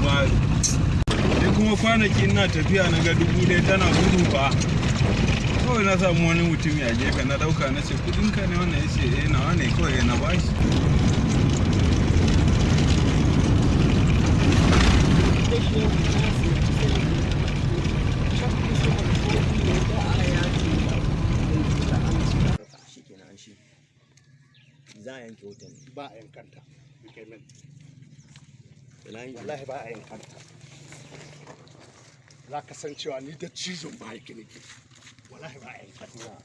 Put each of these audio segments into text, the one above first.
ba sai kuma kwanaki ina tafiya na ga 1000 tana gudu ba kawai na samu wani mutum ya gefe na dauka na ce kudinka ne wannan ya ce eh nawa ne kawai na bashi za a yanke wutan ba a yankanta wallahi ba a yankanta za ka san cewa ni da cizon ba yake nake wallahi ba a yankanta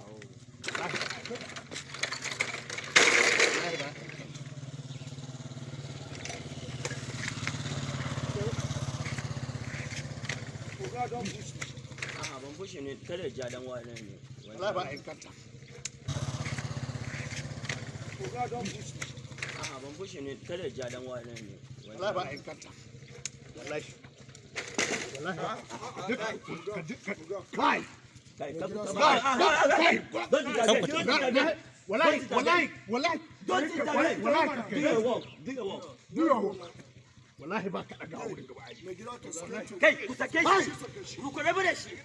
ban fushi ne kada ja dan wani ne wallahi ba a yankanta ban fushi ne kada ja dan wani ne wallahi ba a yankanta wallahi kai wallahi ba ka daga wurin gaba kai ku sake shi ku rabu da shi